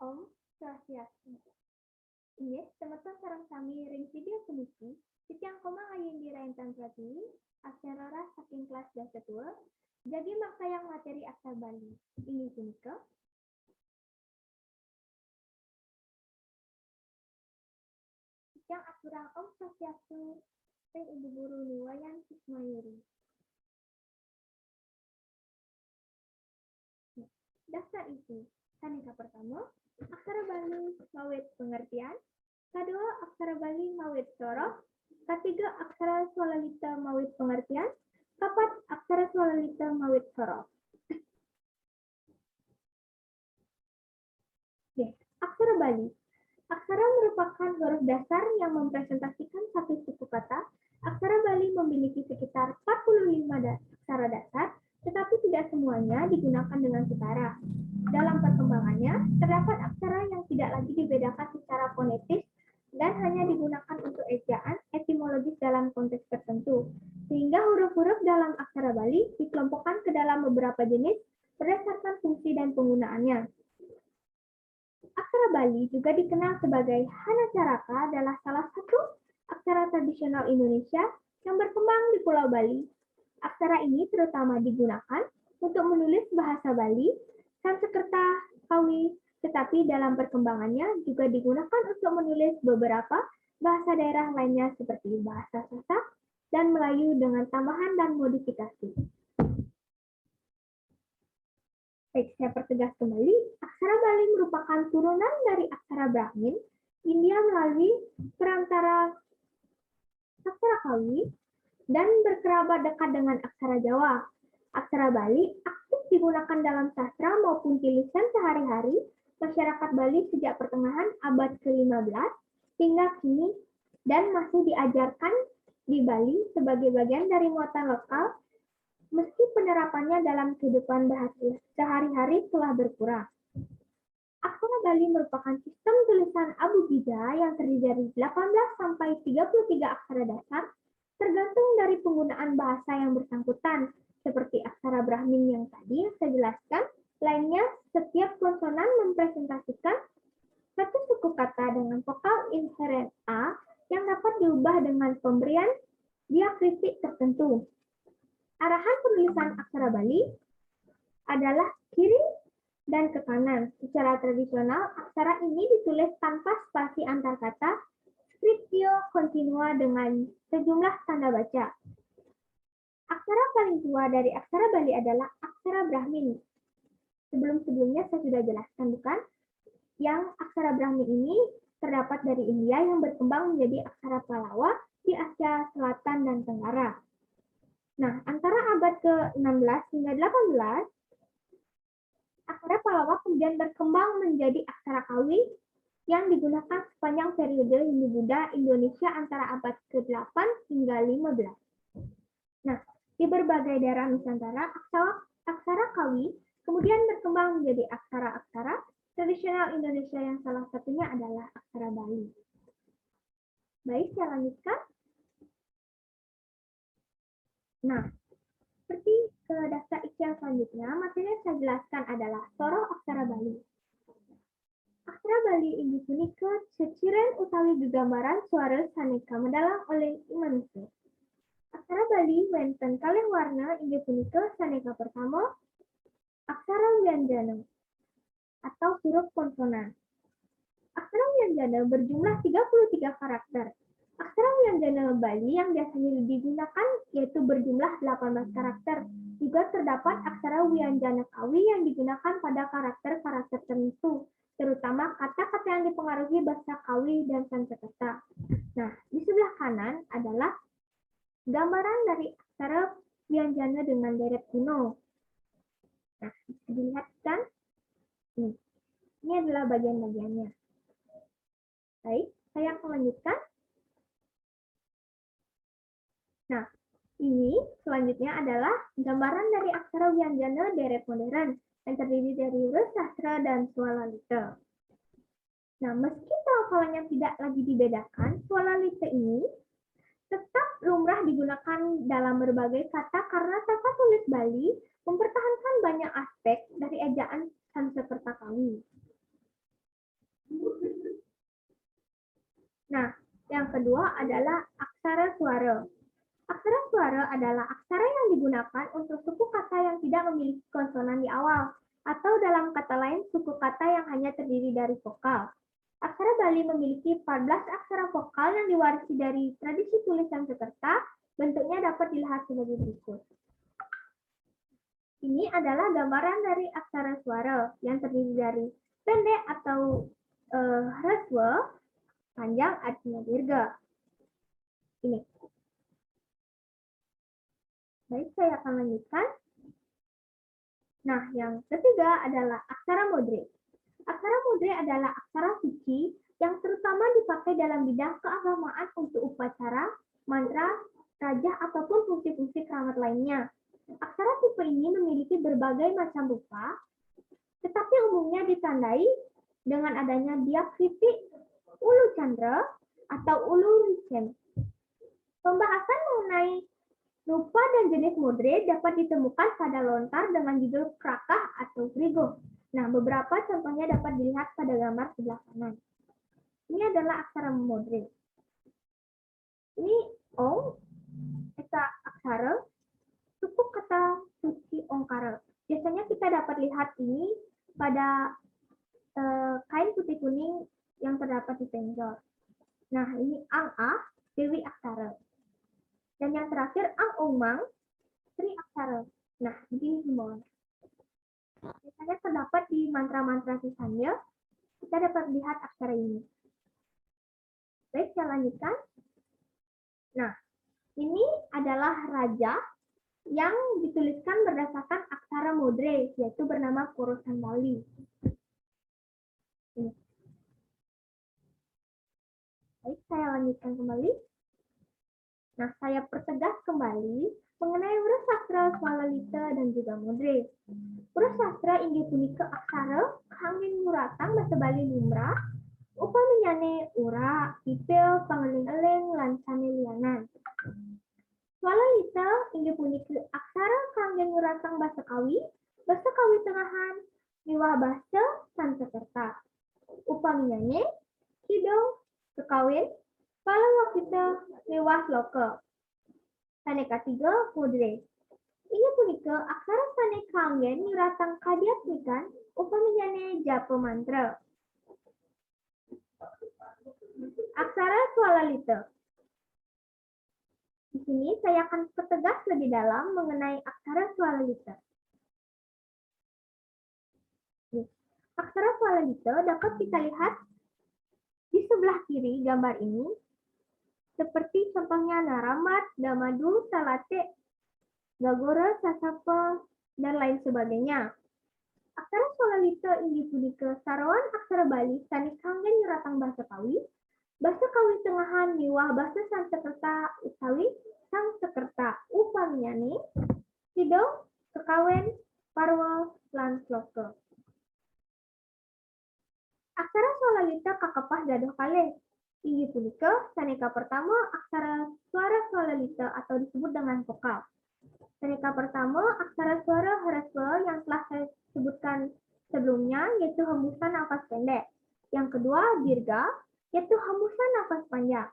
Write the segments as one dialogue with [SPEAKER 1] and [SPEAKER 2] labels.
[SPEAKER 1] Om Swastiastu. Inggih, teman-teman sareng sami ring video puniki, sitiang koma ngayun diraintan Pratiwi, aksara saking kelas dasar 2, jadi maksayang materi aksar Bali. Ini punika. Sitiang aturang Om Swastiastu, ring Ibu Guru Nuwayan Sismayuri. Daftar isi. Saneka pertama, aksara Bali mawit pengertian. Kedua, aksara Bali mawit soroh. Ketiga, aksara Swalalita mawit pengertian. Keempat, aksara Swalalita mawit soroh. Aksara Bali. Aksara merupakan huruf dasar yang mempresentasikan satu suku kata. Aksara Bali memiliki sekitar 45 aksara dasar, tetapi tidak semuanya digunakan dengan setara. Dalam perkembangannya, terdapat aksara yang tidak lagi dibedakan secara fonetis dan hanya digunakan untuk ejaan etimologis dalam konteks tertentu. Sehingga huruf-huruf dalam aksara Bali dikelompokkan ke dalam beberapa jenis berdasarkan fungsi dan penggunaannya. Aksara Bali juga dikenal sebagai Hanacaraka, adalah salah satu aksara tradisional Indonesia yang berkembang di Pulau Bali. Aksara ini terutama digunakan untuk menulis bahasa Bali, Sanskerta, Kawi, tetapi dalam perkembangannya juga digunakan untuk menulis beberapa bahasa daerah lainnya seperti bahasa Sasak dan Melayu dengan tambahan dan modifikasi. Baik, saya pertegas kembali, aksara Bali merupakan turunan dari aksara Brahmin, India melalui perantara aksara Kawi, dan berkerabat dekat dengan aksara Jawa. Aksara Bali aktif digunakan dalam sastra maupun tulisan sehari-hari masyarakat Bali sejak pertengahan abad ke-15 hingga kini dan masih diajarkan di Bali sebagai bagian dari muatan lokal meski penerapannya dalam kehidupan bahasa sehari-hari telah berkurang. Aksara Bali merupakan sistem tulisan abugida yang terdiri dari 18 sampai 33 aksara dasar, tergantung dari penggunaan bahasa yang bersangkutan, seperti aksara Brahmin yang tadi saya jelaskan. Lainnya, setiap konsonan mempresentasikan satu suku kata dengan vokal inferen A yang dapat diubah dengan pemberian diakritik tertentu. Arahan penulisan aksara Bali adalah kiri dan ke kanan. Secara tradisional, aksara ini ditulis tanpa spasi antar kata, scriptio continua dengan sejumlah tanda baca. Aksara paling tua dari aksara Bali adalah aksara Brahmin. Sebelum-sebelumnya saya sudah jelaskan, bukan? Yang aksara Brahmin ini terdapat dari India yang berkembang menjadi aksara Pallava di Asia Selatan dan Tenggara. Nah, antara abad ke-16 hingga 18, aksara Pallava kemudian berkembang menjadi aksara Kawi yang digunakan sepanjang periode Hindu-Buddha Indonesia antara abad ke-8 hingga 15. Nah, di berbagai daerah Nusantara, aksara Kawi kemudian berkembang menjadi aksara-aksara tradisional Indonesia yang salah satunya adalah aksara Bali. Baik, saya lanjutkan. Nah, seperti ke daftar yang selanjutnya, materi yang saya jelaskan adalah soroh aksara Bali. Aksara Bali inggih punika ceciren utawi gegambaran suara saneka mendalang oleh manusia. Aksara Bali wonten kalih warna inggih punika saneka pertama aksara wianjana atau huruf konsonan. Aksara wianjana berjumlah 33 karakter. Aksara wianjana Bali yang biasanya digunakan yaitu berjumlah 18 karakter. Juga terdapat aksara wianjana Kawi yang digunakan pada karakter-karakter tertentu, terutama kata-kata yang dipengaruhi bahasa Kawi dan Sanskerta. Nah, di sebelah kanan adalah gambaran dari aksara wianjana dengan deret kuno. Nah, bisa dilihat kan? Ini adalah bagian-bagiannya. Baik, saya akan lanjutkan. Nah, ini selanjutnya adalah gambaran dari aksara wianjana deret modern yang terdiri dari huruf sastra dan swalalita. Nah, meski pelafalannya tidak lagi dibedakan, swalalita ini tetap lumrah digunakan dalam berbagai kata karena tata tulis Bali mempertahankan banyak aspek dari ejaan Sanskerta Kawi. Nah, yang kedua adalah aksara suara. Aksara suara adalah aksara yang digunakan untuk suku kata yang tidak memiliki konsonan di awal, atau dalam kata lain suku kata yang hanya terdiri dari vokal. Aksara Bali memiliki 14 aksara vokal yang diwarisi dari tradisi tulis Sanskerta. Bentuknya dapat dilihat sebagai berikut. Ini adalah gambaran dari aksara suara yang terdiri dari pendek atau hreswa, panjang artinya dirga. Ini. Baik, saya akan lanjutkan. Nah, yang ketiga adalah aksara modre. Aksara modre adalah aksara suci yang terutama dipakai dalam bidang keagamaan untuk upacara, mantra, raja, ataupun fungsi-fungsi keramat lainnya. Aksara tipe ini memiliki berbagai macam rupa, tetapi umumnya ditandai dengan adanya diakritik ulu candra atau ulu ricen. Pembahasan mengenai rupa dan jenis modre dapat ditemukan pada lontar dengan judul Krakah atau Grigo. Nah, beberapa contohnya dapat dilihat pada gambar sebelah kanan. Ini adalah aksara modre. Ini ong, eta aksara, suku kata suci ongkara. Biasanya kita dapat lihat ini pada kain putih kuning yang terdapat di penjor. Nah, ini ang-ah, dewi aksara. Dan yang terakhir, ang-umang, Sri aksara. Nah, begini semua. Biasanya terdapat di mantra-mantra sisanya, kita dapat lihat aksara ini. Baik, saya lanjutkan. Nah, ini adalah raja yang dituliskan berdasarkan aksara modre, yaitu bernama Kurosan Bali. Ini. Baik, saya lanjutkan kembali. Nah, saya pertegas kembali mengenai huruf sastra, swalalita, dan juga modre. Huruf sastra inggih punika aksara kangge nguratang basa Bali lumrah, upaminyane ura, pipil, pangeling-eling, lan sanelianan. Swalalita inggih punika aksara kangge nguratang basa Kawi tengahan, miwah basa Sanskerta. Upaminyane kidung, kekawin, palawakita, miwah loka. Sane katiga modre. Ini punika aksara sane kanggen nyuratang kadiatmikan upaminyane japa mantra. Aksara swalalita. Di sini saya akan pertegas lebih dalam mengenai aksara swalalita. Aksara swalalita dapat kita lihat di sebelah kiri gambar ini, seperti contohnya Naramat, Damadu, Talate, Gagora, Sasapa, dan lain sebagainya. Aksara swalalita inggih punika sarawan aksara Bali sane kanggen nyuratang basa Kawi tengahan miwah basa Sanskerta utawi Sanskerta upaminyane kidung, kekawen, parwa, lan sloka. Aksara swalalita kakepah dados kalih. Inggih punika saneka pertama aksara suara swalalita atau disebut dengan vokal. Saneka pertama aksara suara hreswa yang telah saya sebutkan sebelumnya, yaitu hembusan nafas pendek. Yang kedua dirga, yaitu hembusan nafas panjang.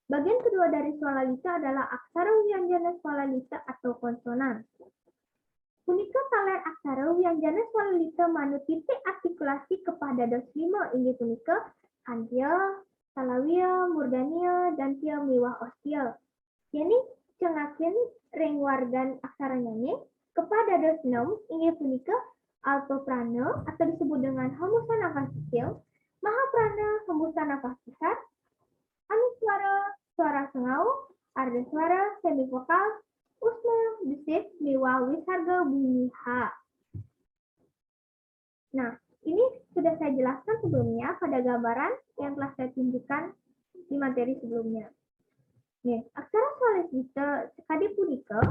[SPEAKER 1] Bagian kedua dari swalalita adalah aksara wyanjana swalalita atau konsonan. Punika taler aksara wyanjana swalalita manut titik artikulasi kepada dados 5 inggih punika Antya, Salawia, Murdania, dan Tia miwah Ostia. Yani cengakeun ring wargan aksara nyane kepada dados 6 inggih punika altoprana atau disebut dengan hembusan nafas kecil, mahaprana hembusan nafas besar, anuswara suara sengau, ardhaswara semivokal, usma desif miwah wisarga bunyi H. Nah, ini sudah saya jelaskan sebelumnya pada gambaran yang telah saya tunjukkan di materi sebelumnya. Nih, aksara swalalita sekadi punika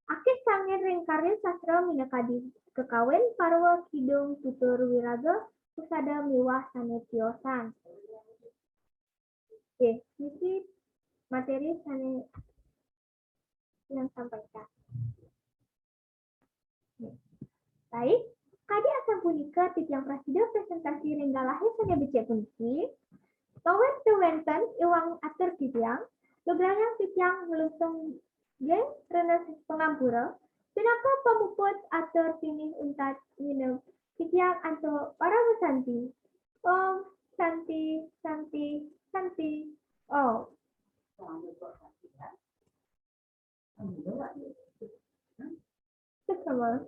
[SPEAKER 1] akeh sangen ring karya sastra minangkadi kekawen, parwa, kidung, tutur, wiraga, pusada, miwah, sanetiosan. Oke, ini materi saya yang sampaikan. Baik, Kadi asam punika tiang presiden presentasi renggalahe sana becek puniki. Pawen tuwenten iwang atur tiang, beberapa tiang melusung ge renes pengampura. Pinaka pamuput atur pinih untat minum tiang anto para besanti. Om Santi Santi Santi. Oh, bersama.